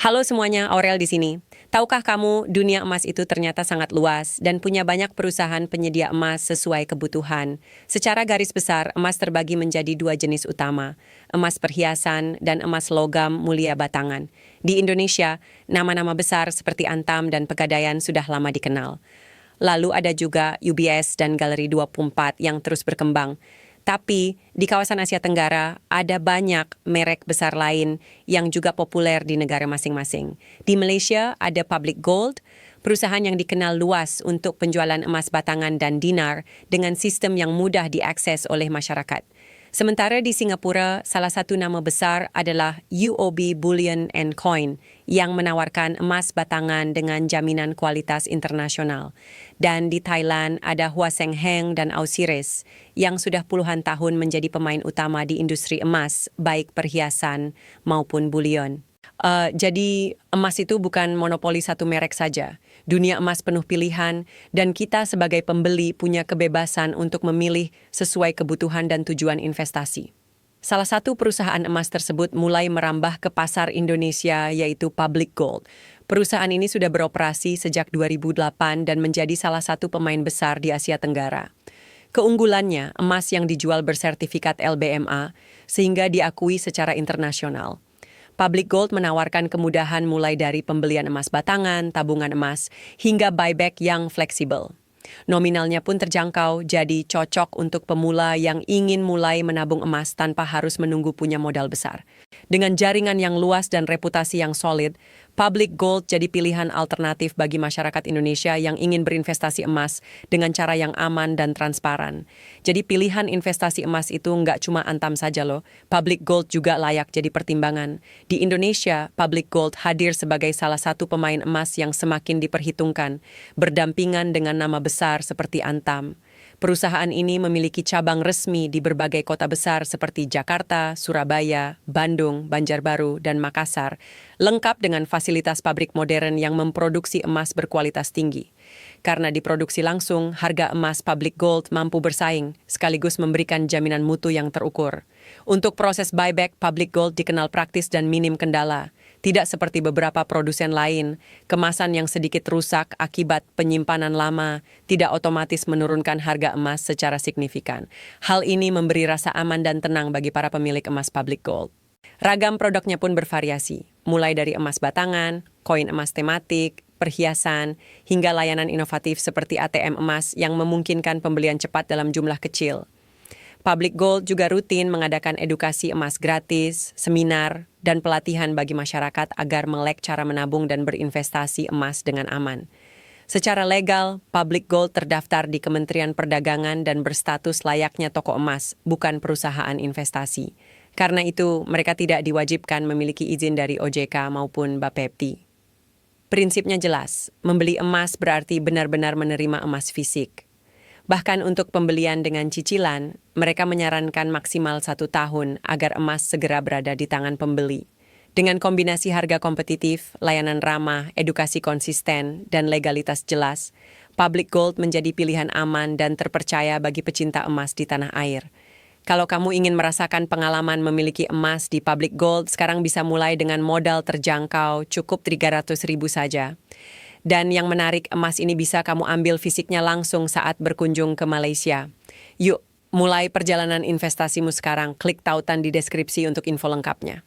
Halo semuanya, Aurel di sini. Tahukah kamu, dunia emas itu ternyata sangat luas dan punya banyak perusahaan penyedia emas sesuai kebutuhan. Secara garis besar, emas terbagi menjadi dua jenis utama, emas perhiasan dan emas logam mulia batangan. Di Indonesia, nama-nama besar seperti Antam dan Pegadaian sudah lama dikenal. Lalu ada juga UBS dan Galeri 24 yang terus berkembang. Tapi di kawasan Asia Tenggara ada banyak merek besar lain yang juga populer di negara masing-masing. Di Malaysia ada Public Gold, perusahaan yang dikenal luas untuk penjualan emas batangan dan dinar dengan sistem yang mudah diakses oleh masyarakat. Sementara di Singapura, salah satu nama besar adalah UOB Bullion and Coin yang menawarkan emas batangan dengan jaminan kualitas internasional. Dan di Thailand ada Hua Seng Heng dan Ausiris yang sudah puluhan tahun menjadi pemain utama di industri emas, baik perhiasan maupun bullion. Jadi emas itu bukan monopoli satu merek saja. Dunia emas penuh pilihan dan kita sebagai pembeli punya kebebasan untuk memilih sesuai kebutuhan dan tujuan investasi. Salah satu perusahaan emas tersebut mulai merambah ke pasar Indonesia yaitu Public Gold. Perusahaan ini sudah beroperasi sejak 2008 dan menjadi salah satu pemain besar di Asia Tenggara. Keunggulannya, emas yang dijual bersertifikat LBMA sehingga diakui secara internasional. Public Gold menawarkan kemudahan mulai dari pembelian emas batangan, tabungan emas, hingga buyback yang fleksibel. Nominalnya pun terjangkau, jadi cocok untuk pemula yang ingin mulai menabung emas tanpa harus menunggu punya modal besar. Dengan jaringan yang luas dan reputasi yang solid, Public Gold jadi pilihan alternatif bagi masyarakat Indonesia yang ingin berinvestasi emas dengan cara yang aman dan transparan. Jadi pilihan investasi emas itu nggak cuma Antam saja loh, Public Gold juga layak jadi pertimbangan. Di Indonesia, Public Gold hadir sebagai salah satu pemain emas yang semakin diperhitungkan, berdampingan dengan nama besar seperti Antam. Perusahaan ini memiliki cabang resmi di berbagai kota besar seperti Jakarta, Surabaya, Bandung, Banjarbaru, dan Makassar, lengkap dengan fasilitas pabrik modern yang memproduksi emas berkualitas tinggi. Karena diproduksi langsung, harga emas Public Gold mampu bersaing, sekaligus memberikan jaminan mutu yang terukur. Untuk proses buyback, Public Gold dikenal praktis dan minim kendala. Tidak seperti beberapa produsen lain, kemasan yang sedikit rusak akibat penyimpanan lama tidak otomatis menurunkan harga emas secara signifikan. Hal ini memberi rasa aman dan tenang bagi para pemilik emas Public Gold. Ragam produknya pun bervariasi, mulai dari emas batangan, koin emas tematik, perhiasan, hingga layanan inovatif seperti ATM emas yang memungkinkan pembelian cepat dalam jumlah kecil. Public Gold juga rutin mengadakan edukasi emas gratis, seminar, dan pelatihan bagi masyarakat agar melek cara menabung dan berinvestasi emas dengan aman. Secara legal, Public Gold terdaftar di Kementerian Perdagangan dan berstatus layaknya toko emas, bukan perusahaan investasi. Karena itu, mereka tidak diwajibkan memiliki izin dari OJK maupun Bapepti. Prinsipnya jelas, membeli emas berarti benar-benar menerima emas fisik. Bahkan untuk pembelian dengan cicilan, mereka menyarankan maksimal 1 tahun agar emas segera berada di tangan pembeli. Dengan kombinasi harga kompetitif, layanan ramah, edukasi konsisten, dan legalitas jelas, Public Gold menjadi pilihan aman dan terpercaya bagi pecinta emas di tanah air. Kalau kamu ingin merasakan pengalaman memiliki emas di Public Gold, sekarang bisa mulai dengan modal terjangkau cukup 300.000 saja. Dan yang menarik, emas ini bisa kamu ambil fisiknya langsung saat berkunjung ke Malaysia. Yuk, mulai perjalanan investasimu sekarang. Klik tautan di deskripsi untuk info lengkapnya.